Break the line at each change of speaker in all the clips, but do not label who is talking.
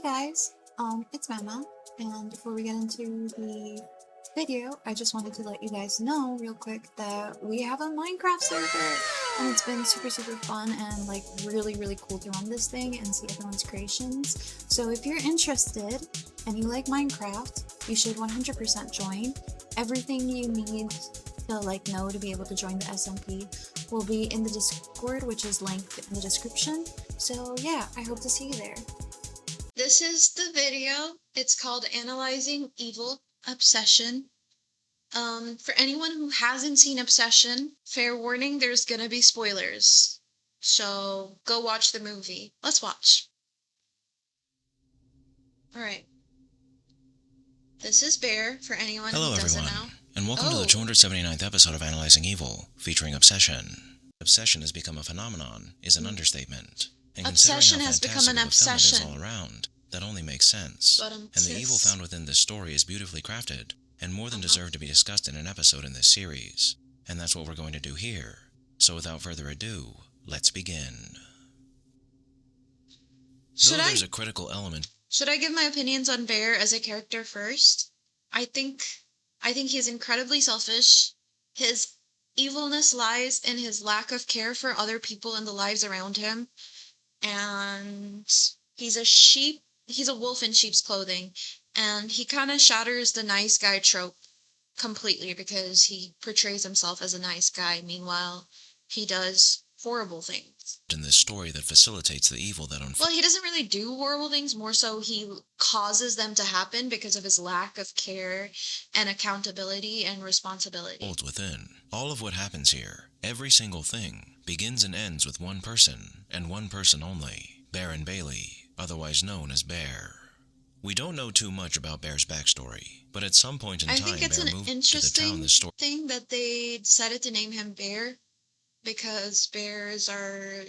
guys, it's Mama, and before we get into the video, I just wanted to let you guys know real quick that we have a Minecraft server, and it's been super fun and like really cool to run this thing and see everyone's creations. So if you're interested and you like Minecraft, you should 100% join. Everything you need to know to be able to join the SMP will be in the Discord, which is linked in the description. So yeah, I hope to see you there. This is the video. It's called Analyzing Evil Obsession. For anyone who hasn't seen Obsession, fair warning, there's gonna be spoilers. So go watch the movie. Let's watch. Alright. This is Bear, for anyone who doesn't know.
And welcome to the 279th episode of Analyzing Evil, featuring Obsession. Obsession has become a phenomenon is an understatement. And
Obsession has become an obsession.
All around, that only makes sense. And the evil found within this story is beautifully crafted, and more than deserved to be discussed in an episode in this series. And that's what we're going to do here. So without further ado, let's begin. There's a critical element.
Should I give my opinions on Bear as a character first? I think he's incredibly selfish. His evilness lies in his lack of care for other people and the lives around him. And he's a wolf in sheep's clothing, and he kind of shatters the nice guy trope completely because he portrays himself as a nice guy. Meanwhile, he does horrible things.
In this story that facilitates the evil that unfolds.
Well, he doesn't really do horrible things, more so he causes them to happen because of his lack of care and accountability and responsibility.
Within. All of what happens here, every single thing, begins and ends with one person, and one person only, Baron Bailey, otherwise known as Bear. We don't know too much about Bear's backstory, but at some point in time,
Bear moved to the town. I think it's an interesting thing that they decided to name him Bear, because bears are,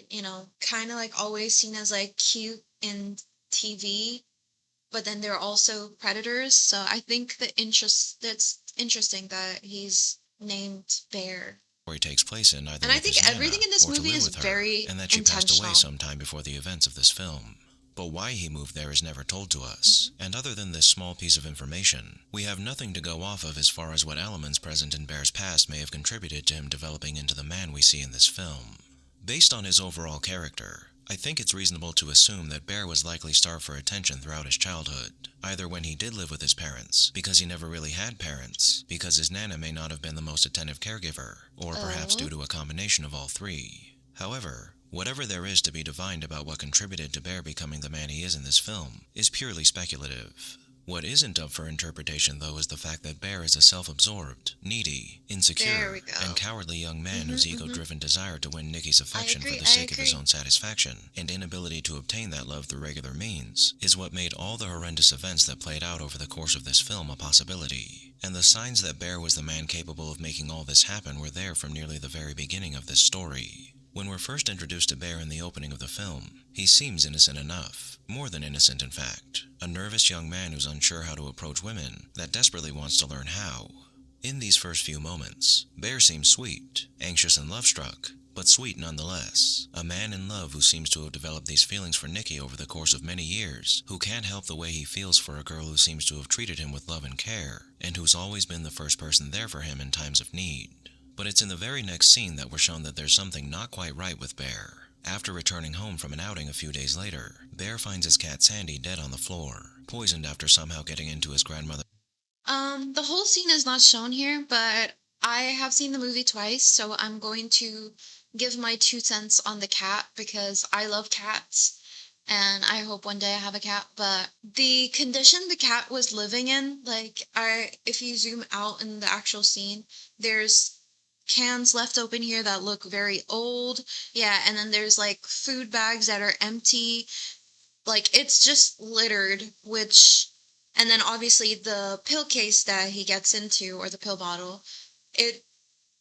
kind of always seen as cute in TV, but then they're also predators. So I think that's interesting that he's named Bear.
Story takes place in either
and I think everything in this movie is very
and that she passed away sometime before the events of this film. But why he moved there is never told to us, and other than this small piece of information, we have nothing to go off of as far as what elements present in Bear's past may have contributed to him developing into the man we see in this film. Based on his overall character, I think it's reasonable to assume that Bear was likely starved for attention throughout his childhood, either when he did live with his parents, because he never really had parents, because his nana may not have been the most attentive caregiver, or perhaps due to a combination of all three. However, whatever there is to be divined about what contributed to Bear becoming the man he is in this film is purely speculative. What isn't up for interpretation, though, is the fact that Bear is a self-absorbed, needy, insecure, and cowardly young man whose ego-driven desire to win Nikki's affection for the sake of his own satisfaction and inability to obtain that love through regular means is what made all the horrendous events that played out over the course of this film a possibility. And the signs that Bear was the man capable of making all this happen were there from nearly the very beginning of this story. When we're first introduced to Bear in the opening of the film, he seems innocent enough. More than innocent, in fact. A nervous young man who's unsure how to approach women, that desperately wants to learn how. In these first few moments, Bear seems sweet, anxious and love-struck, but sweet nonetheless. A man in love who seems to have developed these feelings for Nikki over the course of many years, who can't help the way he feels for a girl who seems to have treated him with love and care, and who's always been the first person there for him in times of need. But it's in the very next scene that we're shown that there's something not quite right with Bear. After returning home from an outing a few days later, Bear finds his cat Sandy dead on the floor, poisoned after somehow getting into his grandmother.
The whole scene is not shown here, but I have seen the movie twice, so I'm going to give my 2 cents on the cat because I love cats. And I hope one day I have a cat, but the condition the cat was living in, if you zoom out in the actual scene, there's cans left open here that look very old. Yeah, and then there's food bags that are empty. It's just littered, and then obviously the pill case that he gets into, or the pill bottle,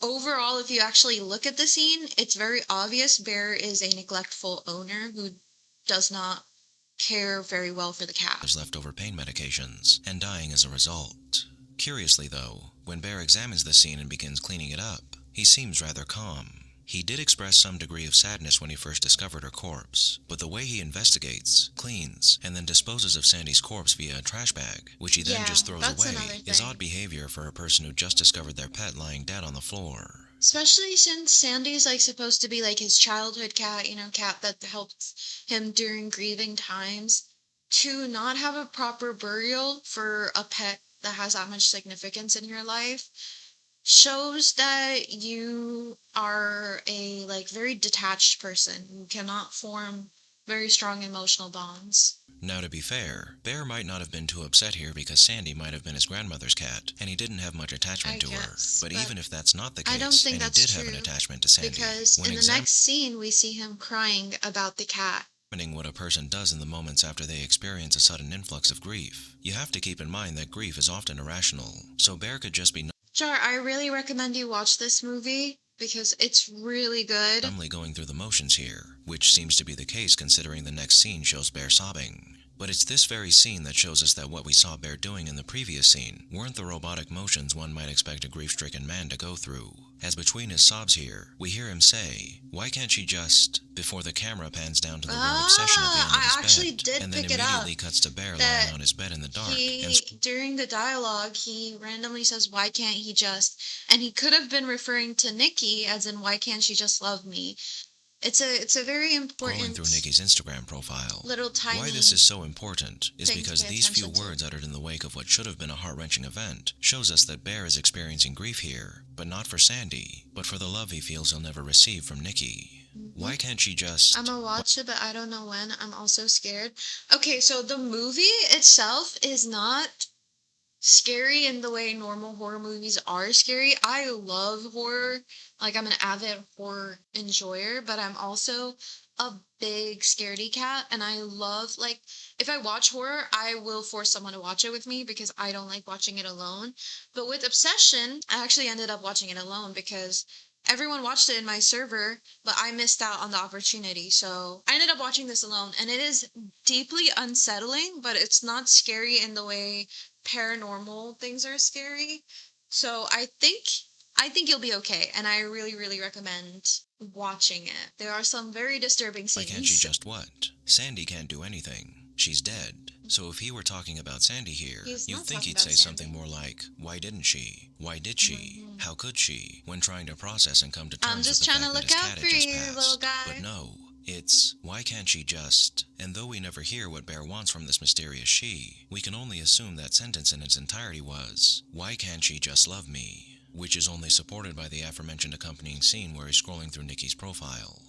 overall, if you actually look at the scene, it's very obvious Bear is a neglectful owner who does not care very well for the cat.
There's leftover pain medications, and dying as a result. Curiously though, when Bear examines the scene and begins cleaning it up, he seems rather calm. He did express some degree of sadness when he first discovered her corpse, but the way he investigates, cleans, and then disposes of Sandy's corpse via a trash bag, which he then
Yeah,
just throws
that's
away,
another
is
thing.
odd behavior for a person who just discovered their pet lying dead on the floor.
Especially since Sandy's like supposed to be like his childhood cat, you know, cat that helped him during grieving times. To not have a proper burial for a pet that has that much significance in your life shows that you are a like very detached person. You cannot form very strong emotional bonds.
Now, to be fair, Bear might not have been too upset here because Sandy might have been his grandmother's cat, and he didn't have much attachment
I
to her.
guess,
But
but
even if that's not the
I don't
case,
think
and he
that's
did have an
true
attachment to Sandy,
because
when
in the next scene we see him crying about the cat.
examining what a person does in the moments after they experience a sudden influx of grief, you have to keep in mind that grief is often irrational, so Bear could just be
Jar, I really recommend you watch this movie because it's really good.
numbly going through the motions here, which seems to be the case considering the next scene shows Bear sobbing. But it's this very scene that shows us that what we saw Bear doing in the previous scene weren't the robotic motions one might expect a grief-stricken man to go through. As between his sobs here, we hear him say, "Why can't she just," before the camera pans down to the word obsession at the end of his
I actually
bed,
did
and then
pick it up
immediately cuts to Bear
that
lying on his bed in the dark, and
during the dialogue, he randomly says, "Why can't he just?" And he could have been referring to Nikki, as in, "Why can't she just love me?" It's a very
scrolling through
important
Nikki's Instagram profile.
little
Why this
tiny
is so important is
thing to
because
pay
these few
attention to.
words uttered in the wake of what should have been a heart-wrenching event shows us that Bear is experiencing grief here, but not for Sandy, but for the love he feels he'll never receive from Nikki. Why can't she just...
I'm gonna watch it, but I don't know when. I'm also scared. Okay, so the movie itself is not scary in the way normal horror movies are scary. I love horror. Like, I'm an avid horror enjoyer, but I'm also a big scaredy cat. And I love, like, if I watch horror, I will force someone to watch it with me because I don't like watching it alone. But with Obsession, I actually ended up watching it alone because everyone watched it in my server, but I missed out on the opportunity. So I ended up watching this alone, and it is deeply unsettling, but it's not scary in the way paranormal things are scary. So I think you'll be okay, and I really really recommend watching it. There are some very disturbing
Why can't she
scenes.
just what? Sandy can't do anything. She's dead. So if he were talking about Sandy here,
He's
you'd
not
think
talking
he'd
about
say something
Sandy.
more like, "Why didn't she? Why did she?
Mhm.
How could she?" when trying to process and come to
I'm
terms with
just
the
trying
fact
to
that
look
his
out
cat
for
had just
you, little
passed.
guy.
But no, it's, "Why can't she just..." And though we never hear what Bear wants from this mysterious she, we can only assume that sentence in its entirety was, "Why can't she just love me?" which is only supported by the aforementioned accompanying scene where he's scrolling through Nikki's profile.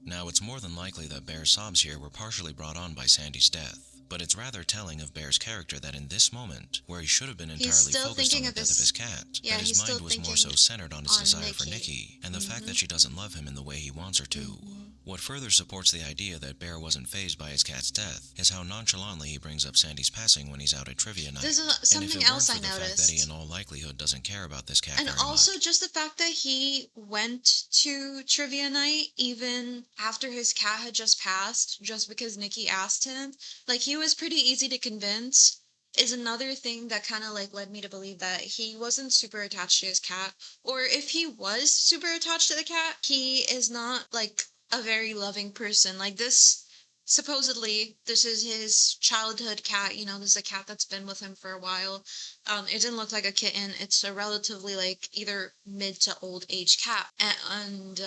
Now, it's more than likely that Bear's sobs here were partially brought on by Sandy's death, but it's rather telling of Bear's character that in this moment, where he should have been
He's
entirely
still
focused on
thinking
the
of
death of his cat,
yeah,
that his
he's still
mind was more
thinking
so centered on his
on
desire for
Nikki.
Nikki, and the fact
Mhm.
that she doesn't love him in the way he wants her to. What further supports the idea that Bear wasn't fazed by his cat's death is how nonchalantly he brings up Sandy's passing when he's out at trivia night.
There's
And if
something
it
else
weren't
I
for the fact that he
noticed.
in all likelihood doesn't care about this cat
And
very
also
much.
just the fact that he went to trivia night even after his cat had just passed, just because Nikki asked him. Like, he was pretty easy to convince, is another thing that kind of like led me to believe that he wasn't super attached to his cat. Or if he was super attached to the cat, he is not like a very loving person. Like, this supposedly this is his childhood cat, you know, this is a cat that's been with him for a while. It didn't look like a kitten. It's a relatively like either mid to old age cat, and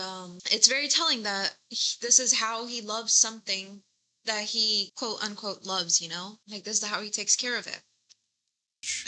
it's very telling that this is how he loves something that he quote unquote loves. You know, like this is how he takes care of it.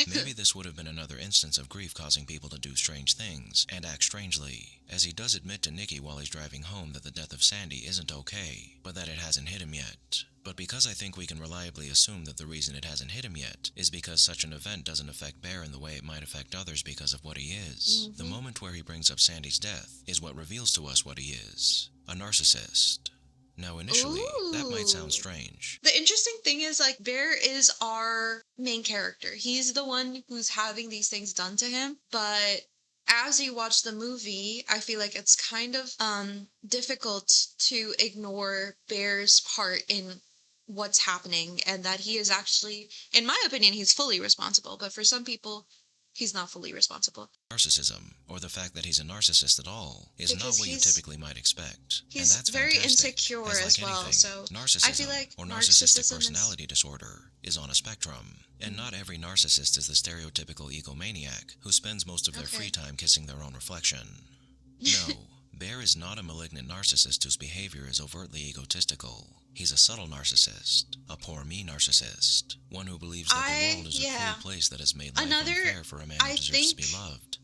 Maybe this would have been another instance of grief causing people to do strange things and act strangely, as he does admit to Nikki while he's driving home that the death of Sandy isn't okay, but that it hasn't hit him yet. But because I think we can reliably assume that the reason it hasn't hit him yet is because such an event doesn't affect Bear in the way it might affect others because of what he is. The moment where he brings up Sandy's death is what reveals to us what he is: a narcissist. Now, initially, that might sound
Ooh.
strange.
The interesting thing is, like, Bear is our main character. He's the one who's having these things done to him, but as you watch the movie, I feel like it's kind of difficult to ignore Bear's part in what's happening, and that he is actually, in my opinion, he's fully responsible, but for some people he's not fully responsible.
Narcissism, or the fact that he's a narcissist at all, is not
Because
what you typically might expect. And
he's
that's
very
fantastic.
insecure
As
as
like
well,
anything,
so I feel
narcissism,
like
or narcissistic
narcissism
personality disorder, is on a spectrum. And not every narcissist is the stereotypical egomaniac who spends most of their free time kissing their own reflection. No, Bear is not a malignant narcissist whose behavior is overtly egotistical. He's a subtle narcissist, a poor me narcissist, one who believes that the world is a cruel place that has made life unfair for a man who deserves to be loved.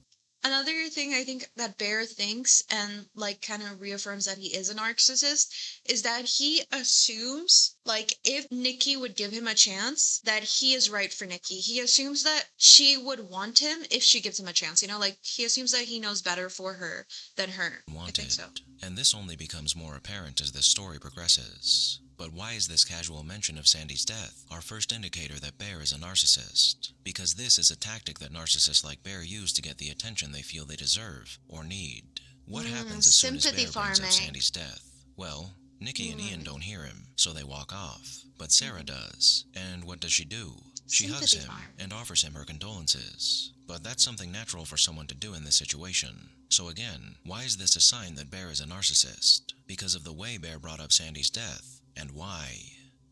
Another thing I think that Bear thinks and like kind of reaffirms that he is a narcissist is that he assumes like if Nikki would give him a chance that he is right for Nikki. He assumes that she would want him if she gives him a chance, you know, like he assumes that he knows better for her than her. I think so.
And this only becomes more apparent as this story progresses. But why is this casual mention of Sandy's death our first indicator that Bear is a narcissist? Because this is a tactic that narcissists like Bear use to get the attention they feel they deserve or need. What happens as soon as Bear brings up Sandy's death? Well, Nikki and Ian don't hear him, so they walk off. But Sarah does. And what does she do? She hugs him and offers him her condolences. But that's something natural for someone to do in this situation. So again, why is this a sign that Bear is a narcissist? Because of the way Bear brought up Sandy's death. And why?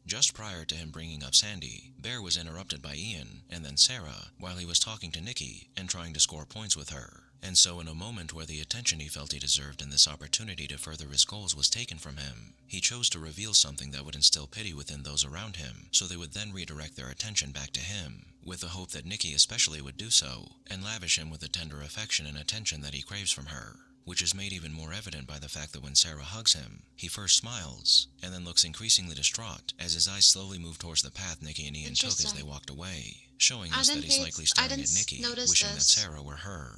Just prior to him bringing up Sandy, Bear was interrupted by Ian and then Sarah while he was talking to Nikki and trying to score points with her. And so in a moment where the attention he felt he deserved and this opportunity to further his goals was taken from him, he chose to reveal something that would instill pity within those around him, so they would then redirect their attention back to him, with the hope that Nikki especially would do so, and lavish him with the tender affection and attention that he craves from her. Which is made even more evident by the fact that when Sarah hugs him, he first smiles, and then looks increasingly distraught as his eyes slowly move towards the path Nikki and Ian took as they walked away, showing us that he's likely staring at Nikki, wishing that Sarah were her.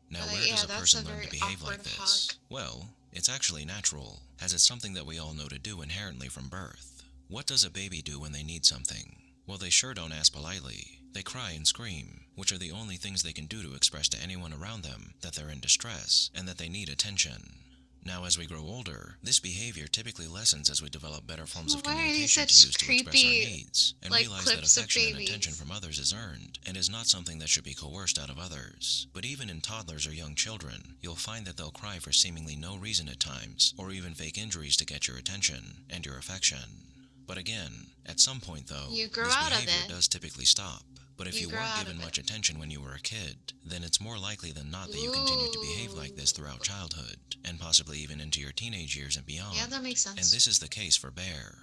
Now where does a person learn to behave like this? Well, it's actually natural, as it's something that we all know to do inherently from birth. What does a baby do when they need something? Well, they sure don't ask politely. They cry and scream, which are the only things they can do to express to anyone around them that they're in distress and that they need attention. Now, as we grow older, this behavior typically lessens as we develop better forms of communication to use to express our needs, and realize that affection and attention from others is earned, and is not something that should be coerced out of others. But even in toddlers or young children, you'll find that they'll cry for seemingly no reason at times, or even fake injuries to get your attention and your affection. But again, at some point though, this behavior does typically stop. But if you weren't given much attention when you were a kid, then it's more likely than not that you continue to behave like this throughout childhood, and possibly even into your teenage years and beyond.
Yeah, that makes sense.
And this is the case for Bear.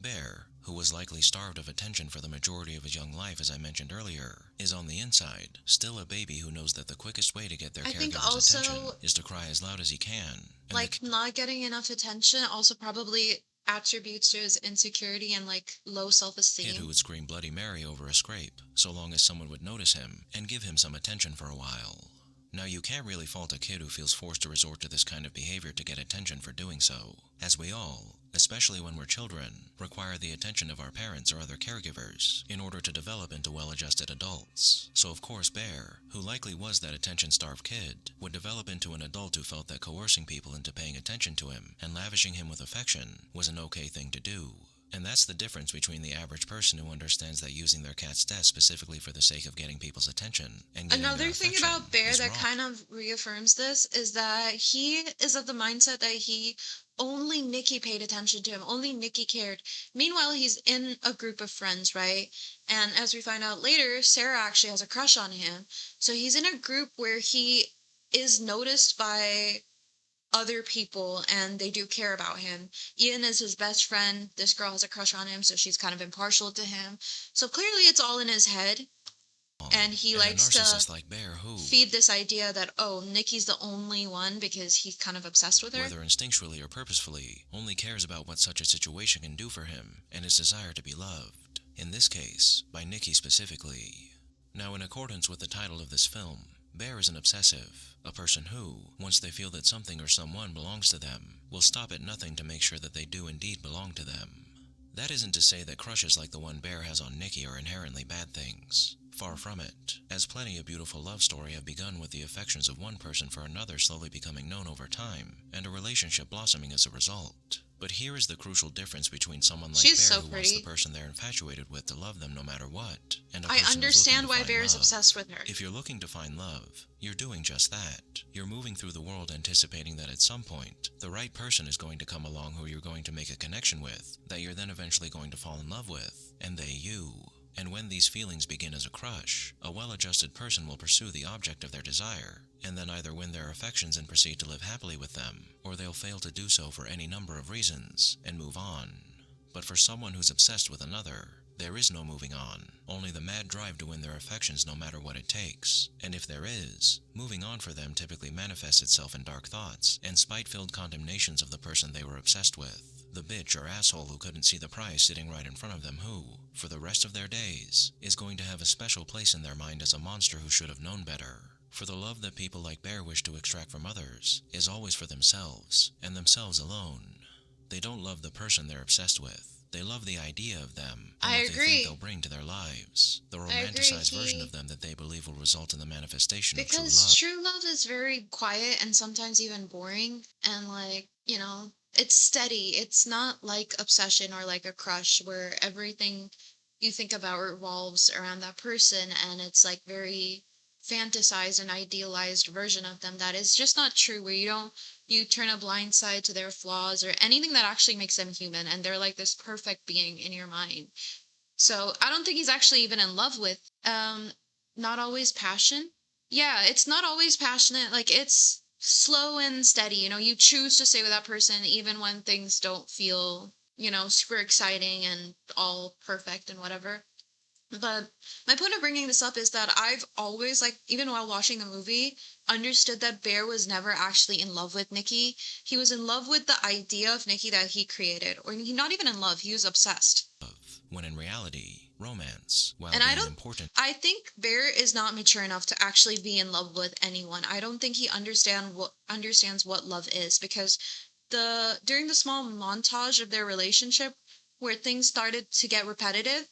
Bear, who was likely starved of attention for the majority of his young life as I mentioned earlier, is on the inside, still a baby who knows that the quickest way to get their caregiver's attention is to cry as loud as he can.
Like, not getting enough attention also probably attributes to his insecurity and like low self-esteem.
Kid who would scream Bloody Mary over a scrape, so long as someone would notice him and give him some attention for a while. Now you can't really fault a kid who feels forced to resort to this kind of behavior to get attention for doing so, as we all, especially when we're children, require the attention of our parents or other caregivers in order to develop into well-adjusted adults. So of course Bear, who likely was that attention-starved kid, would develop into an adult who felt that coercing people into paying attention to him and lavishing him with affection was an okay thing to do. And that's the difference between the average person who understands that using their cat's death specifically for the sake of getting people's attention and getting
another thing about Bear that
wrong.
kind of reaffirms this is that he is of the mindset that only Nikki paid attention to him, only Nikki cared. Meanwhile, he's in a group of friends, right? And as we find out later, Sarah actually has a crush on him. So he's in a group where he is noticed by other people and they do care about him. Ian is his best friend. This girl has a crush on him, so she's kind of impartial to him. So clearly it's all in his head. And he likes to
like Bear who,
feed this idea that, oh, Nikki's the only one because he's kind of obsessed with her.
Whether instinctually or purposefully, only cares about what such a situation can do for him and his desire to be loved. In this case, by Nikki specifically. Now, in accordance with the title of this film, Bear is an obsessive, a person who, once they feel that something or someone belongs to them, will stop at nothing to make sure that they do indeed belong to them. That isn't to say that crushes like the one Bear has on Nikki are inherently bad things. Far from it, as plenty of beautiful love story have begun with the affections of one person for another slowly becoming known over time, and a relationship blossoming as a result. But here is the crucial difference between someone like
She's
Bear
so
who wants the
pretty.
person they're infatuated with to love them no matter what, and a
I
person who's looking
understand
to
why
find
Bear is
love.
obsessed with her.
If you're looking to find love, you're doing just that. You're moving through the world anticipating that at some point, the right person is going to come along who you're going to make a connection with, that you're then eventually going to fall in love with, and they you. And when these feelings begin as a crush, a well-adjusted person will pursue the object of their desire, and then either win their affections and proceed to live happily with them, or they'll fail to do so for any number of reasons, and move on. But for someone who's obsessed with another, there is no moving on, only the mad drive to win their affections no matter what it takes. And if there is, moving on for them typically manifests itself in dark thoughts and spite-filled condemnations of the person they were obsessed with. The bitch or asshole who couldn't see the prize sitting right in front of them who, for the rest of their days, is going to have a special place in their mind as a monster who should have known better. For the love that people like Bear wish to extract from others is always for themselves, and themselves alone. They don't love the person they're obsessed with. They love the idea of them and
I
what they think
agree.
they'll bring to their lives. The
I agree,
romanticized version of them that they believe will result in the manifestation of true
because
love.
true love is very quiet and sometimes even boring, and like, you know, it's steady. It's not like obsession or like a crush where everything you think about revolves around that person and it's like very fantasized and idealized version of them that is just not true, where you turn a blind side to their flaws or anything that actually makes them human and they're like this perfect being in your mind. So I don't think he's actually even in love with not always passion. Yeah, it's not always passionate. Like it's slow and steady. You know, you choose to stay with that person even when things don't feel, you know, super exciting and all perfect and whatever. But my point of bringing this up is that I've always, like, even while watching the movie, understood that Bear was never actually in love with Nikki. He was in love with the idea of Nikki that he created. Or he not even in love, he was obsessed.
When in reality, romance, while
And
being important,
I think Bear is not mature enough to actually be in love with anyone. I don't think he understands what love is, because during the small montage of their relationship where things started to get repetitive,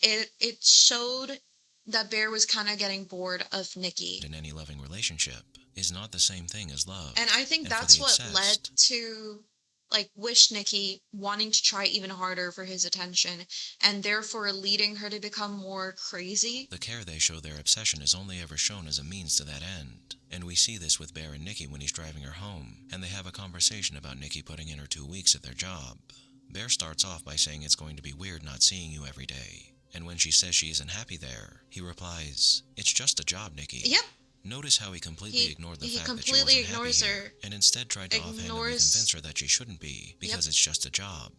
it showed that Bear was kind of getting bored of Nikki.
in any loving relationship, is not the same thing as love.
And I think
And for
that's
the
what led
obsessed,
to like Wish Nikki wanting to try even harder for his attention and therefore leading her to become more crazy.
the care they show their obsession is only ever shown as a means to that end. And we see this with Bear and Nikki when he's driving her home, and they have a conversation about Nikki putting in her 2 weeks at their job. Bear starts off by saying it's going to be weird not seeing you every day. And when she says she isn't happy there, he replies, "It's just a job, Nikki."
Yep.
Notice how he completely ignored the
he
fact that she
completely
wasn't
ignores
happy here,
her.
and instead tried to offhandedly
Ignores-
convince her that she shouldn't be, because it's just a job.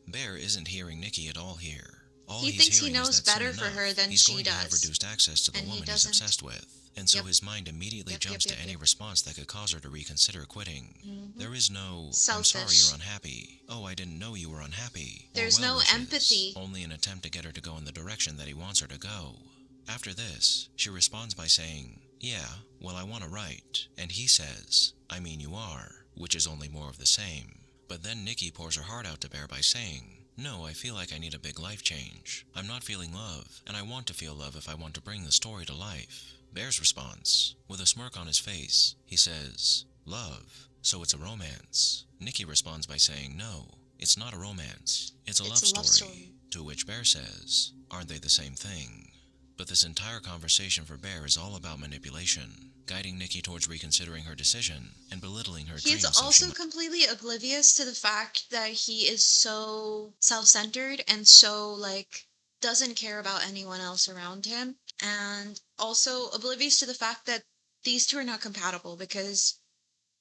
Bear isn't hearing Nikki at all here. All
He
he's
thinks he
hearing
knows
is that
better
soon
for
enough,
her than
he's
she
going to have
does.
reduced access to the
And he
woman he's
doesn't.
obsessed with, and so
Yep.
his mind immediately
Yep,
jumps
yep,
to
yep,
any
yep.
response that could cause her to reconsider quitting.
Mhm.
There is no, "I'm sorry
Selfish.
you're unhappy," "Oh, I didn't know you were unhappy," or
There's
well
no
wishes,
empathy.
only an attempt to get her to go in the direction that he wants her to go. After this, she responds by saying, "Yeah, well, I want to write," and he says, "I mean you are," which is only more of the same. But then Nikki pours her heart out to Bear by saying, "No, I feel like I need a big life change. I'm not feeling love, and I want to feel love if I want to bring the story to life." Bear's response, with a smirk on his face, he says, "Love, so it's a romance." Nikki responds by saying, "No, it's not a romance. It's a love story." To which Bear says, "Aren't they the same thing?" But this entire conversation for Bear is all about manipulation, guiding Nikki towards reconsidering her decision and belittling her
He's
dreams.
also completely oblivious to the fact that he is so self-centered and so like doesn't care about anyone else around him, and also oblivious to the fact that these two are not compatible, because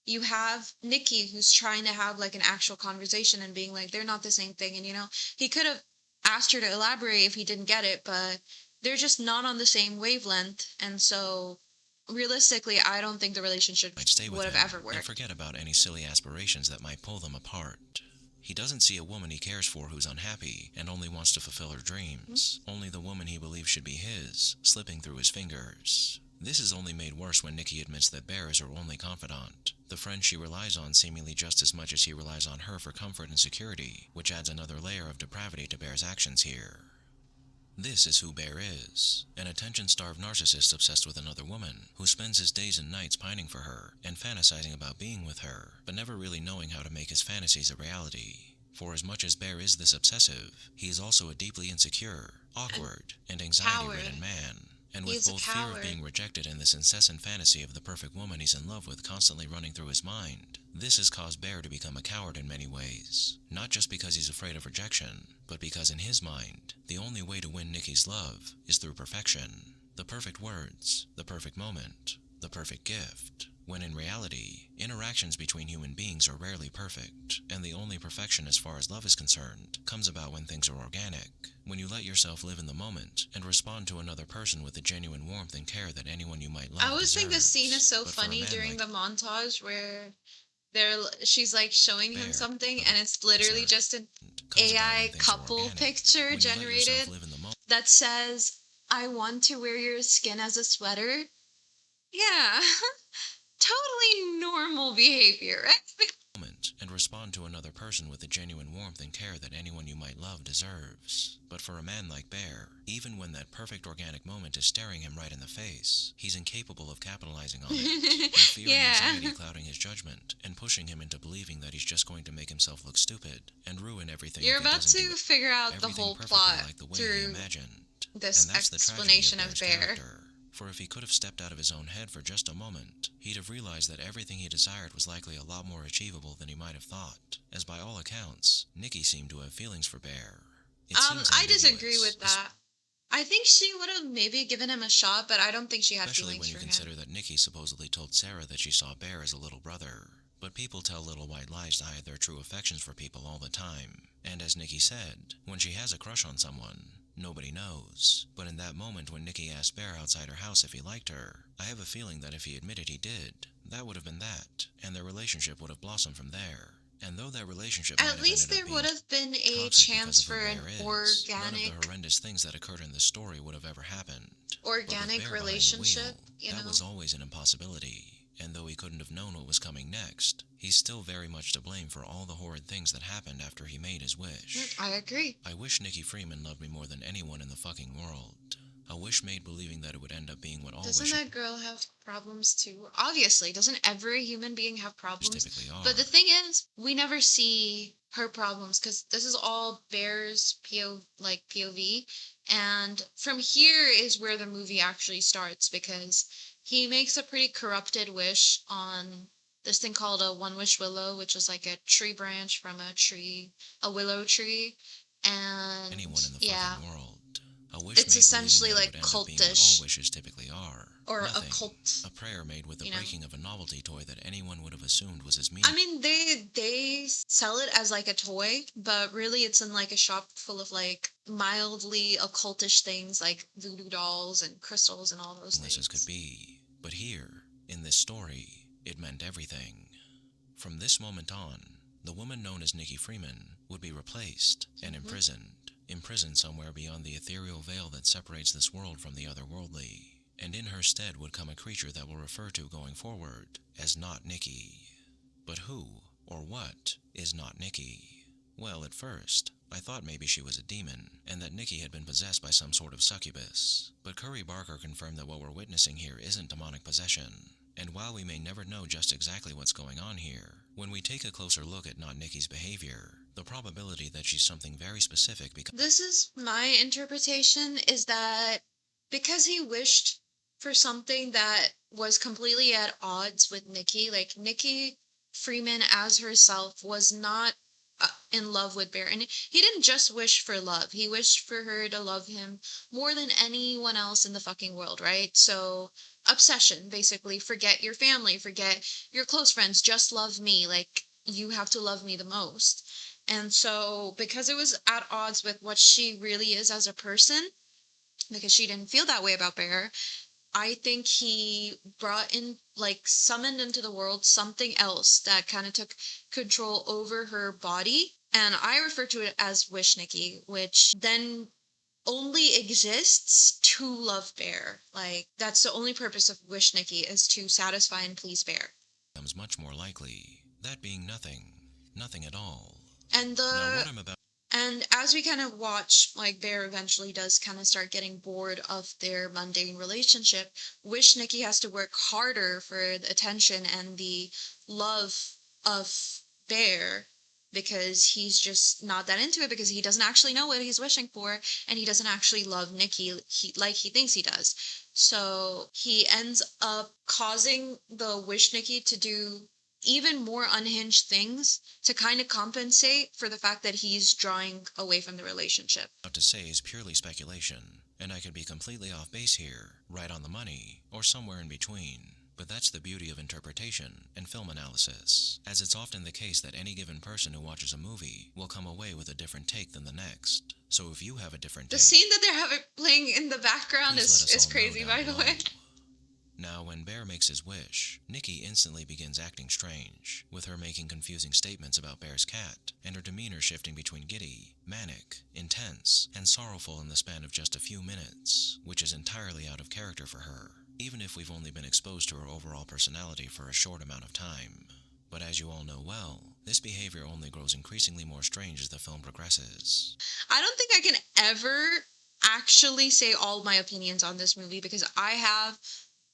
you have Nikki who's trying to have like an actual conversation and being like they're not the same thing, and you know, he could have asked her to elaborate if he didn't get it, but they're just not on the same wavelength, and so realistically I don't think the relationship
might stay with
would have
him
ever
and
worked.
forget about any silly aspirations that might pull them apart. He doesn't see a woman he cares for who's unhappy and only wants to fulfill her dreams, only the woman he believes should be his, slipping through his fingers. This is only made worse when Nikki admits that Bear is her only confidant, the friend she relies on seemingly just as much as he relies on her for comfort and security, which adds another layer of depravity to Bear's actions here. This is who Bear is, an attention-starved narcissist obsessed with another woman, who spends his days and nights pining for her and fantasizing about being with her, but never really knowing how to make his fantasies a reality. For as much as Bear is this obsessive, he is also a deeply insecure, awkward, and anxiety-ridden
Coward.
man. And with
He's a
both fear of
coward.
being rejected and this incessant fantasy of the perfect woman he's in love with constantly running through his mind, this has caused Bear to become a coward in many ways. Not just because he's afraid of rejection, but because in his mind, the only way to win Nikki's love is through perfection. The perfect words, the perfect moment, the perfect gift. When in reality, interactions between human beings are rarely perfect, and the only perfection as far as love is concerned comes about when things are organic, when you let yourself live in the moment and respond to another person with the genuine warmth and care that anyone you might love
I always think this scene is
deserves.
so
But for a
funny
man
during
like
the montage where she's like showing him
Bear,
something
the
and it's literally
concern
just an
comes about when
AI
things are
couple
organic,
picture
when you let yourself
generated
live in the moment.
that says, I want to wear your skin as a sweater. Yeah, totally normal behavior, right?
And respond to another person with the genuine warmth and care that anyone you might love deserves. But for a man like Bear, even when that perfect organic moment is staring him right in the face, he's incapable of capitalizing on it, with fear and
Yeah.
anxiety clouding his judgment and pushing him into believing that he's just going to make himself look stupid and ruin everything
You're
if he
about
doesn't
to
do
figure out the
everything
whole
perfectly
plot
like the way he
through
imagined.
this
And that's the tragedy of
explanation of
Bear's
Bear.
character. For if he could have stepped out of his own head for just a moment, he'd have realized that everything he desired was likely a lot more achievable than he might have thought, as by all accounts, Nikki seemed to have feelings for Bear. It seems
I disagree
ambiguous,
with that. I think she would have maybe given him a shot, but I don't think she had
especially
feelings
when you
for
consider
him.
that Nikki supposedly told Sarah that she saw Bear as a little brother. But people tell little white lies to hide their true affections for people all the time. And as Nikki said, when she has a crush on someone, nobody knows. But in that moment when Nikki asked Bear outside her house if he liked her, I have a feeling that if he admitted he did, that would have been that, and their relationship would have blossomed from there. And though that relationship might
At
have
least
ended up
there would
being
have been a
toxic because
chance
of who
for an
Bear is, none of the
organic
horrendous things that occurred in this story would have ever happened. But with
organic
Bear behind the
relationship,
wheel,
you
that
know?
was always an impossibility. And though he couldn't have known what was coming next, he's still very much to blame for all the horrid things that happened after he made his wish.
I agree.
I wish Nikki Freeman loved me more than anyone in the fucking world. A wish made believing that it would end up being what all
Doesn't
wishes
that girl have problems too? Obviously, doesn't every human being have problems?
typically
But
are.
the thing is, we never see her problems because this is all Bear's POV, and from here is where the movie actually starts because he makes a pretty corrupted wish on this thing called a one wish willow, which is like a tree branch from a willow tree,
Anyone
and
in the
yeah,
fucking world. A wish
it's
made believing
essentially
that it would
like
end up being what all
cultish
wishes typically are.
or a
Nothing.
cult,
A prayer made with the
you know.
breaking of a novelty toy that anyone would have assumed was as
I
meaningless
mean, they sell it as like a toy, but really it's in like a shop full of like mildly occultish things like voodoo dolls and crystals and all those
as could
things.
be. But here, in this story, it meant everything. From this moment on, the woman known as Nikki Freeman would be replaced and imprisoned somewhere beyond the ethereal veil that separates this world from the otherworldly. And in her stead would come a creature that we'll refer to going forward as not Nikki. But who, or what, is not Nikki? Well, at first, I thought maybe she was a demon, and that Nikki had been possessed by some sort of succubus. But Curry Barker confirmed that what we're witnessing here isn't demonic possession. And while we may never know just exactly what's going on here, when we take a closer look at not Nikki's behavior, the probability that she's something very specific becomes
This is my interpretation is that because he wished for something that was completely at odds with Nikki, like Nikki Freeman as herself was not in love with Bear. And he didn't just wish for love, he wished for her to love him more than anyone else in the fucking world, right? So, obsession, basically. Forget your family, forget your close friends, just love me. Like, you have to love me the most. And so, because it was at odds with what she really is as a person, because she didn't feel that way about Bear, I think he brought in, like, summoned into the world something else that kind of took control over her body. And I refer to it as Wish Nikki, which then only exists to love Bear. Like, that's the only purpose of Wish Nikki is to satisfy and please Bear.
much more likely. That being nothing. Nothing at all.
And
Now, what I'm about
And as we kind of watch, like Bear eventually does kind of start getting bored of their mundane relationship, Wish Nikki has to work harder for the attention and the love of Bear because he's just not that into it, because he doesn't actually know what he's wishing for, and he doesn't actually love Nikki like he thinks he does. So he ends up causing the Wish Nikki to do even more unhinged things to kind of compensate for the fact that he's drawing away from the relationship.
To say is purely speculation, and I could be completely off base here, right on the money, or somewhere in between. But that's the beauty of interpretation and film analysis, as it's often the case that any given person who watches a movie will come away with a different take than the next. So if you have a different
The
take,
scene that they're having playing in the background
please let us
is
all know
crazy,
down
by the
below.
way.
Now, when Bear makes his wish, Nikki instantly begins acting strange, with her making confusing statements about Bear's cat, and her demeanor shifting between giddy, manic, intense, and sorrowful in the span of just a few minutes, which is entirely out of character for her, even if we've only been exposed to her overall personality for a short amount of time. But as you all know well, this behavior only grows increasingly more strange as the film progresses.
I don't think I can ever actually say all my opinions on this movie, because I have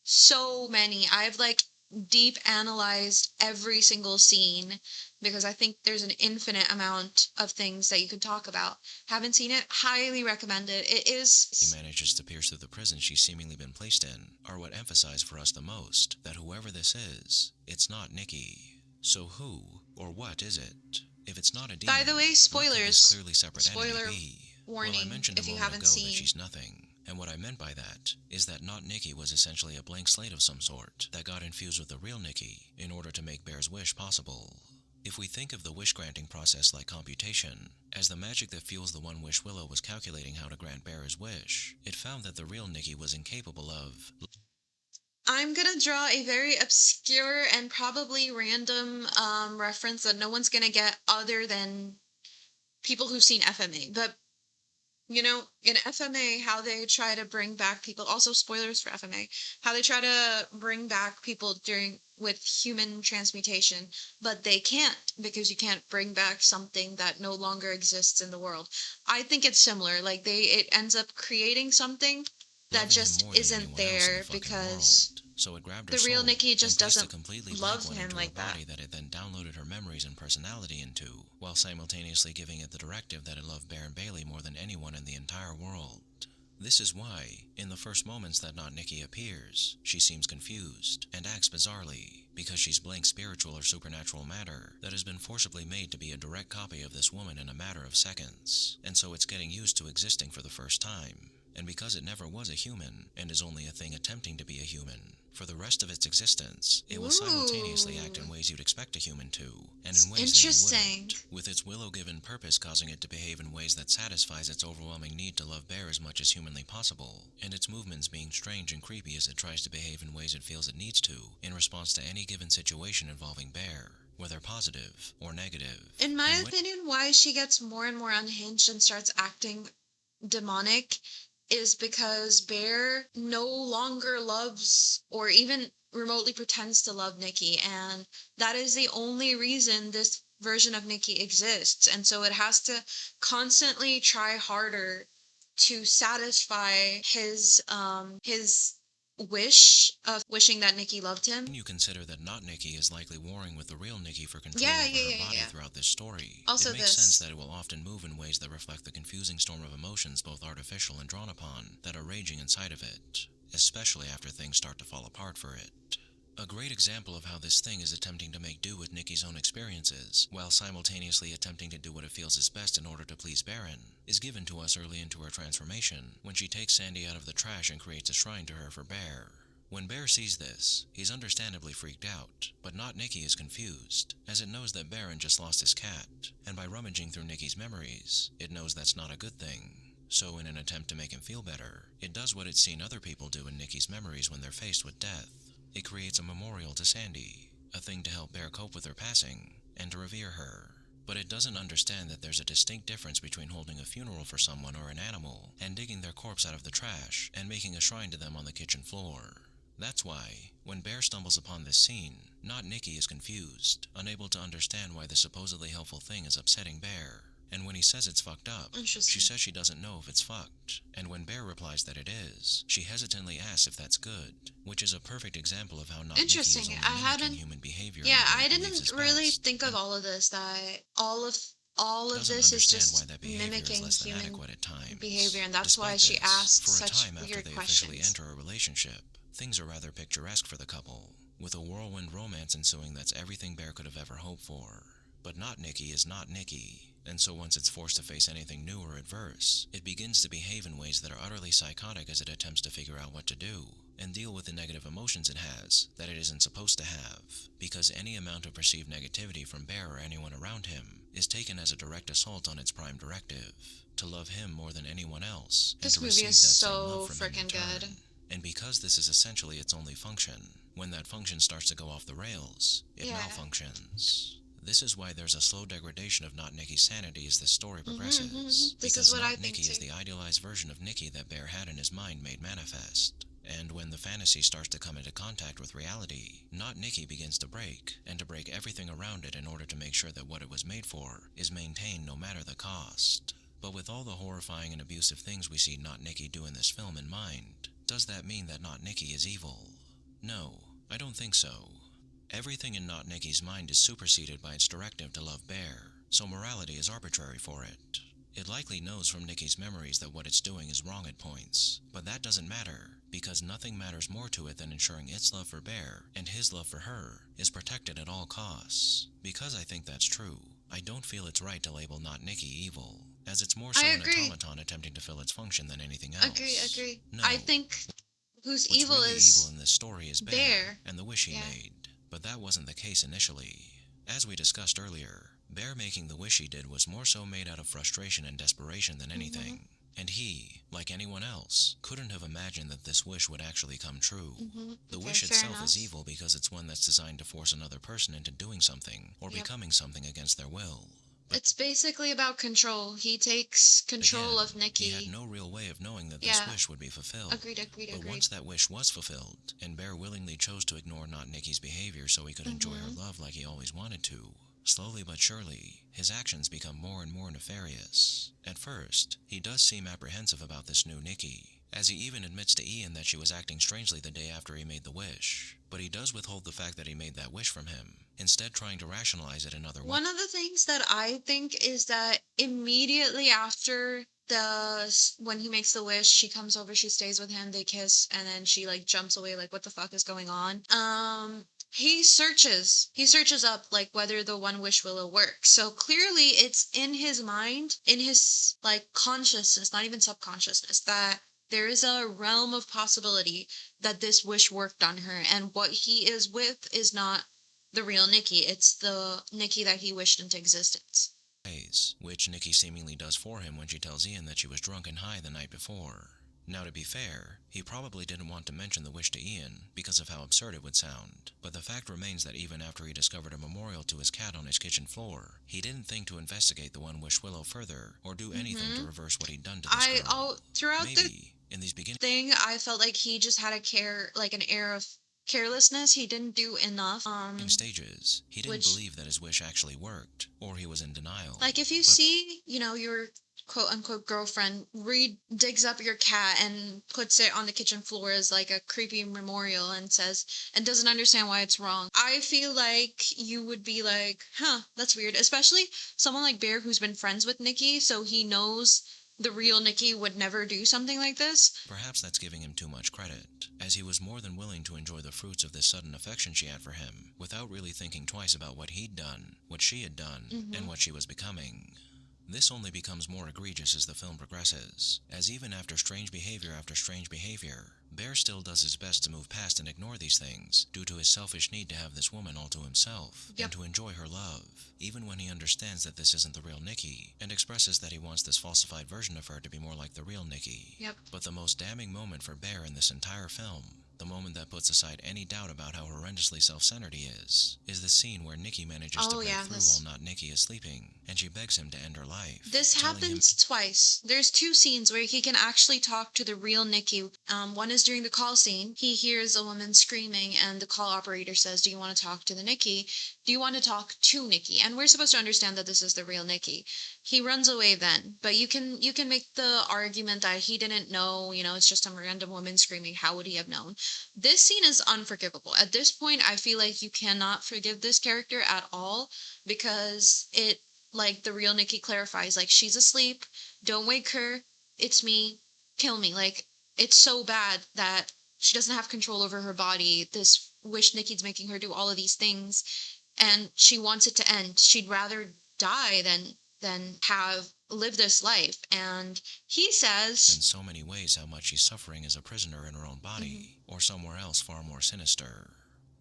so many. I've like deep analyzed every single scene, because I think there's an infinite amount of things that you could talk about. Haven't seen it? Highly recommend it. It is.
He manages to pierce through the prison she's seemingly been placed in, are what emphasize for us the most that whoever this is, it's not Nikki. So who or what is it? If it's not a demon,
By the way,
what could this
spoilers.
clearly separate
Spoiler
entity be?
warning
Well, I mentioned
if
a
you
moment
haven't
ago
seen.
that she's nothing. And what I meant by that is that not Nikki was essentially a blank slate of some sort that got infused with the real Nikki in order to make Bear's wish possible. If we think of the wish-granting process like computation, as the magic that fuels the One-Wish Willow was calculating how to grant Bear his wish, it found that the real Nikki was incapable of...
I'm gonna draw a very obscure and probably random reference that no one's gonna get other than people who've seen FMA. But, you know, in FMA, how they try to bring back people, also spoilers for FMA, how they try to bring back people with human transmutation, but they can't, because you can't bring back something that no longer exists in the world. I think it's similar. Like, it ends up creating something that just isn't there, because
so it grabbed her
the real
soul
Nikki just
and placed a
doesn't
completely
love
blank one
him
into
like
her
that.
body that it then downloaded her memories and personality into, while simultaneously giving it the directive that it loved Bear and Bailey more than anyone in the entire world. This is why, in the first moments that not Nikki appears, she seems confused and acts bizarrely, because she's blank spiritual or supernatural matter that has been forcibly made to be a direct copy of this woman in a matter of seconds, and so it's getting used to existing for the first time. And because it never was a human, and is only a thing attempting to be a human, for the rest of its existence, it will simultaneously act in ways you'd expect a human to, and in ways that you wouldn't, with its willow-given purpose causing it to behave in ways that satisfies its overwhelming need to love Bear as much as humanly possible, and its movements being strange and creepy as it tries to behave in ways it feels it needs to, in response to any given situation involving Bear, whether positive or negative.
In my opinion, why she gets more and more unhinged and starts acting demonic is because Bear no longer loves or even remotely pretends to love Nikki, and that is the only reason this version of Nikki exists. And so it has to constantly try harder to satisfy his wish of wishing that Nikki loved him.
When you consider that not Nikki is likely warring with the real Nikki for control over her body throughout this story,
also
it makes sense that it will often move in ways that reflect the confusing storm of emotions, both artificial and drawn upon, that are raging inside of it, especially after things start to fall apart for it. A great example of how this thing is attempting to make do with Nikki's own experiences, while simultaneously attempting to do what it feels is best in order to please Baron, is given to us early into her transformation, when she takes Sandy out of the trash and creates a shrine to her for Bear. When Bear sees this, he's understandably freaked out, but not Nikki is confused, as it knows that Baron just lost his cat, and by rummaging through Nikki's memories, it knows that's not a good thing. So in an attempt to make him feel better, it does what it's seen other people do in Nikki's memories when they're faced with death. It creates a memorial to Sandy, a thing to help Bear cope with her passing, and to revere her. But it doesn't understand that there's a distinct difference between holding a funeral for someone or an animal, and digging their corpse out of the trash, and making a shrine to them on the kitchen floor. That's why, when Bear stumbles upon this scene, not Nikki is confused, unable to understand why the supposedly helpful thing is upsetting Bear, And when he says it's fucked up, she
Interesting.
says she doesn't know if it's fucked. And when Bear replies that it is, she hesitantly asks if that's good, which is a perfect example of how not Nikki is
Interesting.
only
I
mimicking
hadn't.
human behavior in
Yeah,
the way
I
it believes
didn't
is
really
best,
think of
and
all of this. That all of
doesn't
this is
understand why
just
that behavior is
mimicking
less than
human
adequate at
behavior,
times.
and that's why
Despite
she
this,
asked
for a
such
time after
weird
they officially
questions.
enter a relationship, things are rather picturesque for the couple, with a whirlwind romance ensuing that's everything Bear could have ever hoped for. But not Nikki is not Nikki, and so once it's forced to face anything new or adverse, it begins to behave in ways that are utterly psychotic as it attempts to figure out what to do, and deal with the negative emotions it has that it isn't supposed to have, because any amount of perceived negativity from Bear or anyone around him is taken as a direct assault on its prime directive, to love him more than anyone else, and
This
to
movie
receive
is
that same love
so
from him in
freaking
turn.
good.
And because this is essentially its only function, when that function starts to go off the rails, it
Yeah.
malfunctions. This is why there's a slow degradation of Not Nikki's sanity as this story progresses,
This
because
is what I
Not
think
Nikki is
too.
the idealized version of Nikki that Bear had in his mind made manifest. And when the fantasy starts to come into contact with reality, Not Nikki begins to break, and to break everything around it in order to make sure that what it was made for is maintained no matter the cost. But with all the horrifying and abusive things we see Not Nikki do in this film in mind, does that mean that Not Nikki is evil? No, I don't think so. Everything in Not Nikki's mind is superseded by its directive to love Bear, so morality is arbitrary for it. It likely knows from Nikki's memories that what it's doing is wrong at points, but that doesn't matter, because nothing matters more to it than ensuring its love for Bear, and his love for her, is protected at all costs. Because I think that's true, I don't feel it's right to label Not Nikki evil, as it's more so
I
an
agree.
automaton attempting to fill its function than anything else.
Agree.
No,
I think who's
what's
evil
really
is
evil in this story is Bear,
Bear.
and the wish he
Yeah.
made. But that wasn't the case initially. As we discussed earlier, Bear making the wish he did was more so made out of frustration and desperation than anything. And he, like anyone else, couldn't have imagined that this wish would actually come true. The
Okay,
wish
fair
itself
enough.
is evil because it's one that's designed to force another person into doing something or
Yep.
becoming something against their will. But
It's basically about control. He takes control
again,
of Nikki.
he had no real way of knowing that this
Yeah.
wish would be fulfilled.
Agreed.
But once that wish was fulfilled, and Bear willingly chose to ignore Not Nikki's behavior so he could enjoy her love like he always wanted to, slowly but surely, his actions become more and more nefarious. At first, he does seem apprehensive about this new Nikki, as he even admits to Ian that she was acting strangely the day after he made the wish. But he does withhold the fact that he made that wish from him, instead trying to rationalize it in other ways.
One of the things that I think is that immediately after when he makes the wish, she comes over, she stays with him, they kiss, and then she like jumps away, like what the fuck is going on? He searches up like whether the one wish will work. So clearly it's in his mind, in his like consciousness, not even subconsciousness, that there is a realm of possibility that this wish worked on her, and what he is with is not the real Nikki. It's the Nikki that he wished into existence.
Which Nikki seemingly does for him when she tells Ian that she was drunk and high the night before. Now, to be fair, he probably didn't want to mention the wish to Ian because of how absurd it would sound, but the fact remains that even after he discovered a memorial to his cat on his kitchen floor, he didn't think to investigate the One Wish Willow further or do anything to reverse what he'd done to this girl.
Throughout
Maybe, in these beginning
thing, I felt like he just had an air of carelessness. He didn't do enough.
stages, he didn't
Which,
believe that his wish actually worked, or he was in denial.
like, if you see, your quote unquote girlfriend digs up your cat and puts it on the kitchen floor as like a creepy memorial and doesn't understand why it's wrong, I feel like you would be like, huh, that's weird. Especially someone like Bear, who's been friends with Nikki, so he knows the real Nikki would never do something like this.
Perhaps that's giving him too much credit, as he was more than willing to enjoy the fruits of this sudden affection she had for him, without really thinking twice about what he'd done, what she had done, and what she was becoming. This only becomes more egregious as the film progresses, as even after strange behavior, Bear still does his best to move past and ignore these things, due to his selfish need to have this woman all to himself, and to enjoy her love, even when he understands that this isn't the real Nikki, and expresses that he wants this falsified version of her to be more like the real Nikki. But the most damning moment for Bear in this entire film, the moment that puts aside any doubt about how horrendously self-centered he is the scene where Nikki manages to break through while Not Nikki is sleeping, and she begs him to end her life.
This happens twice. There's two scenes where he can actually talk to the real Nikki. One is during the call scene. He hears a woman screaming, and the call operator says, "Do you want to talk to the Nikki?" do you want to talk to Nikki? And we're supposed to understand that this is the real Nikki. He runs away then, but you can make the argument that he didn't know, it's just some random woman screaming. How would he have known? This scene is unforgivable. At this point, I feel like you cannot forgive this character at all because it, like, the real Nikki clarifies, like, she's asleep, don't wake her, it's me, kill me. Like, it's so bad that she doesn't have control over her body. This wish Nikki's making her do all of these things, and she wants it to end. She'd rather die than have live this life. And he says,
in so many ways, how much she's suffering as a prisoner in her own body, or somewhere else far more sinister.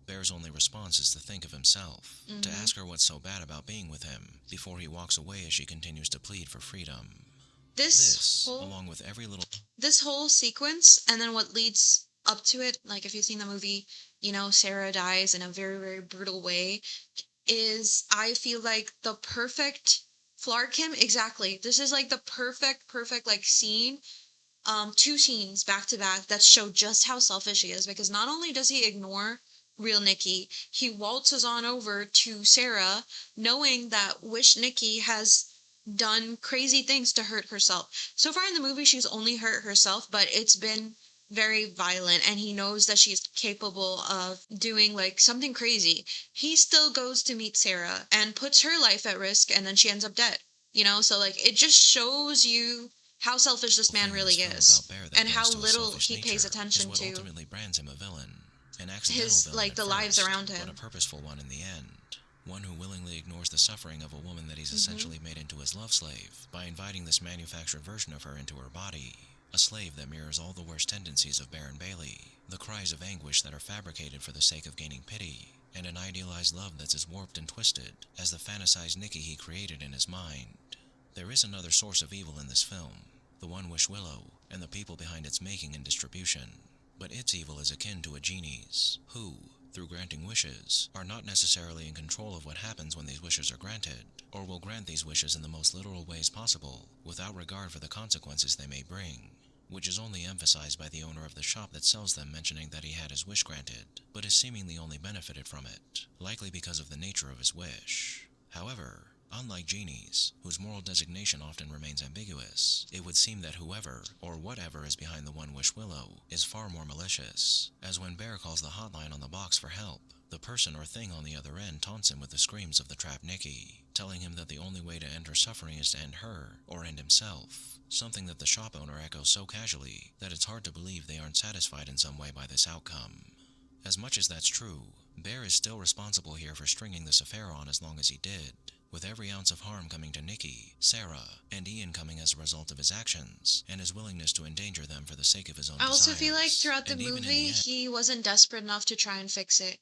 Bear's only response is to think of himself, to ask her what's so bad about being with him, before he walks away as she continues to plead for freedom. Along with every little...
This whole sequence, and then what leads up to it, like if you've seen the movie, Sarah dies in a very, very brutal way, is, I feel like, the perfect Flark him. Exactly. This is like the perfect, like, scene, two scenes back to back that show just how selfish he is, because not only does he ignore real Nikki, he waltzes on over to Sarah, knowing that Wish Nikki has done crazy things to hurt herself. So far in the movie, she's only hurt herself, but it's been very violent, and he knows that she's capable of doing, like, something crazy. He still goes to meet Sarah and puts her life at risk, and then she ends up dead. So, like, it just shows you how selfish this man really is, and how little he pays attention to
ultimately brands him a villain. An
his, like, the lives around him.
But a purposeful one in the end. One who willingly ignores the suffering of a woman that he's essentially made into his love slave by inviting this manufactured version of her into her body. A slave that mirrors all the worst tendencies of Baron Bailey, the cries of anguish that are fabricated for the sake of gaining pity, and an idealized love that's as warped and twisted as the fantasized Nikki he created in his mind. There is another source of evil in this film, the One Wish Willow, and the people behind its making and distribution. But its evil is akin to a genie's, who, through granting wishes, are not necessarily in control of what happens when these wishes are granted, or will grant these wishes in the most literal ways possible, without regard for the consequences they may bring, which is only emphasized by the owner of the shop that sells them mentioning that he had his wish granted, but has seemingly only benefited from it, likely because of the nature of his wish. However, unlike genies, whose moral designation often remains ambiguous, it would seem that whoever, or whatever is behind the One Wish Willow, is far more malicious, as when Bear calls the hotline on the box for help, the person or thing on the other end taunts him with the screams of the trapped Nikki, telling him that the only way to end her suffering is to end her, or end himself, something that the shop owner echoes so casually that it's hard to believe they aren't satisfied in some way by this outcome. As much as that's true, Bear is still responsible here for stringing this affair on as long as he did, with every ounce of harm coming to Nikki, Sarah, and Ian coming as a result of his actions, and his willingness to endanger them for the sake of his own desires.
I also feel like throughout the movie, he wasn't desperate enough to try and fix it.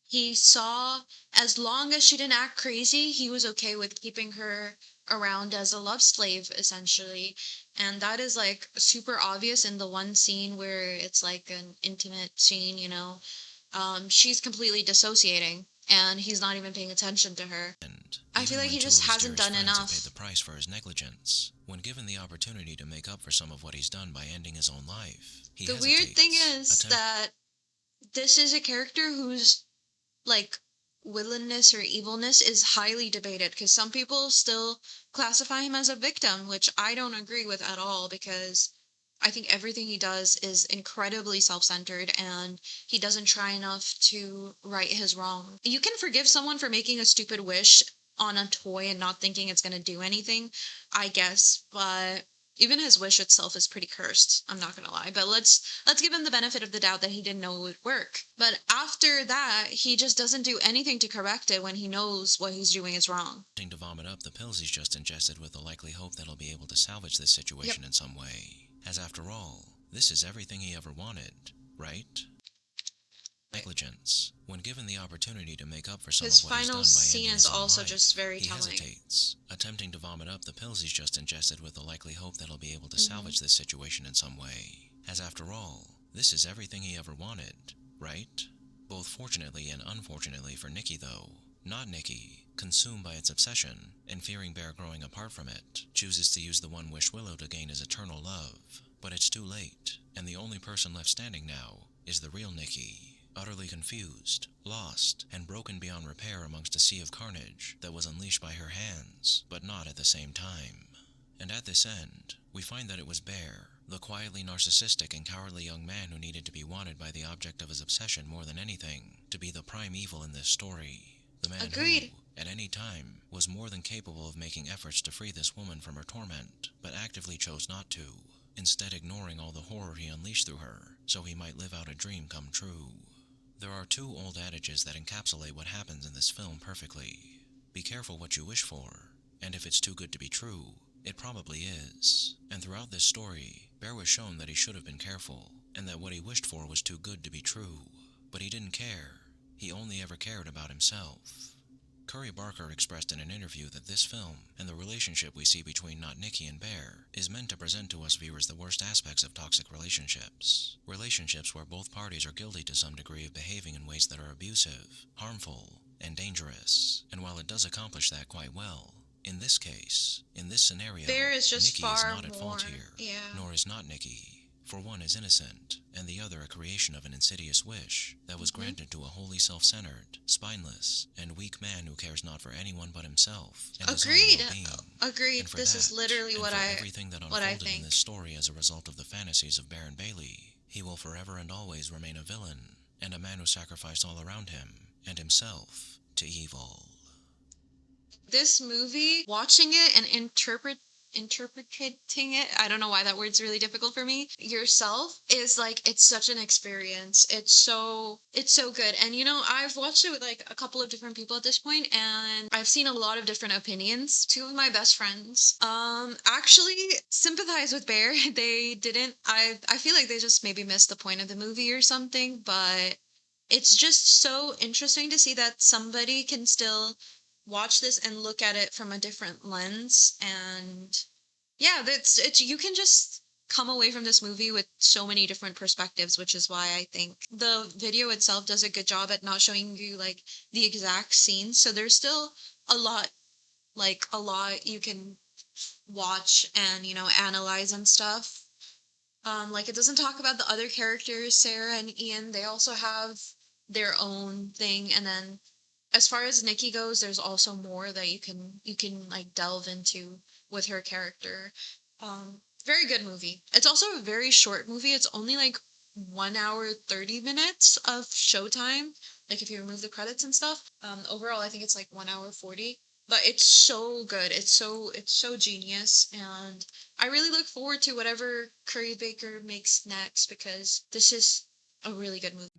He saw, as long as she didn't act crazy, he was okay with keeping her around as a love slave, essentially. And that is, like, super obvious in the one scene where it's like an intimate scene, she's completely dissociating, and he's not even paying attention to her. I feel like he just hasn't done enough.
Paid the price for his negligence. When given the opportunity to make up for some of what he's done by ending his own life, he hesitates.
The weird thing is that this is a character whose, like, willingness or evilness is highly debated, because some people still classify him as a victim, which I don't agree with at all, because I think everything he does is incredibly self-centered, and he doesn't try enough to right his wrong. You can forgive someone for making a stupid wish on a toy and not thinking it's going to do anything, I guess, but even his wish itself is pretty cursed, I'm not going to lie. But let's give him the benefit of the doubt that he didn't know it would work. But after that, he just doesn't do anything to correct it when he knows what he's doing is wrong.
To vomit up the pills he's just ingested with the likely hope that he'll be able to salvage this situation in some way. As after all, this is everything he ever wanted, right? Negligence. When given the opportunity to make up for some of what he's done by ending his own life,
his final scene is also just very telling.
He hesitates, attempting to vomit up the pills he's just ingested with the likely hope that he'll be able to salvage this situation in some way. As after all, this is everything he ever wanted, right? Both fortunately and unfortunately for Nikki, though. Not Nikki, consumed by its obsession, and fearing Bear growing apart from it, chooses to use the One Wish Willow to gain his eternal love. But it's too late, and the only person left standing now is the real Nikki. utterly confused, lost, and broken beyond repair amongst a sea of carnage that was unleashed by her hands, but not at the same time. And at this end, we find that it was Bear, the quietly narcissistic and cowardly young man who needed to be wanted by the object of his obsession more than anything, to be the prime evil in this story. The man
Agreed.
who, at any time, was more than capable of making efforts to free this woman from her torment, but actively chose not to, instead ignoring all the horror he unleashed through her, so he might live out a dream come true. There are two old adages that encapsulate what happens in this film perfectly. Be careful what you wish for, and if it's too good to be true, it probably is. And throughout this story, Bear was shown that he should have been careful, and that what he wished for was too good to be true. But he didn't care. He only ever cared about himself. Curry Barker expressed in an interview that this film, and the relationship we see between Not Nikki and Bear, is meant to present to us viewers the worst aspects of toxic relationships. Relationships where both parties are guilty to some degree of behaving in ways that are abusive, harmful, and dangerous. And while it does accomplish that quite well, in this case, in this scenario,
Bear is just
Nikki is
far
not at
more.
fault here,
Yeah.
nor is Not Nikki. For one is innocent, and the other a creation of an insidious wish that was granted to a wholly self-centered, spineless, and weak man who cares not for anyone but himself and his own
Agreed.
well-being.
Agreed.
And for
This is
that,
literally
and
what
for
I
everything that
what I
unfolded in
think.
this story as a result of the fantasies of Baron Bailey, he will forever and always remain a villain, and a man who sacrificed all around him, and himself, to evil.
This movie, watching it and interpreting it, I don't know why that word's really difficult for me, yourself, is like, it's such an experience. It's so good. And I've watched it with like a couple of different people at this point, and I've seen a lot of different opinions. Two of my best friends actually sympathize with Bear. They didn't. I feel like they just maybe missed the point of the movie or something, but it's just so interesting to see that somebody can still watch this and look at it from a different lens. And yeah, that's it's you can just come away from this movie with so many different perspectives, which is why I think the video itself does a good job at not showing you like the exact scenes. So there's still a lot, like a lot you can watch and analyze and stuff. Like, it doesn't talk about the other characters, Sarah and Ian. They also have their own thing. And then as far as Nikki goes, there's also more that you can like delve into with her character. Very good movie. It's also a very short movie. It's only like 1 hour 30 minutes of showtime. Like, if you remove the credits and stuff. Overall, I think it's like 1 hour 40. But it's so good. It's so genius, and I really look forward to whatever Curry Baker makes next, because this is a really good movie.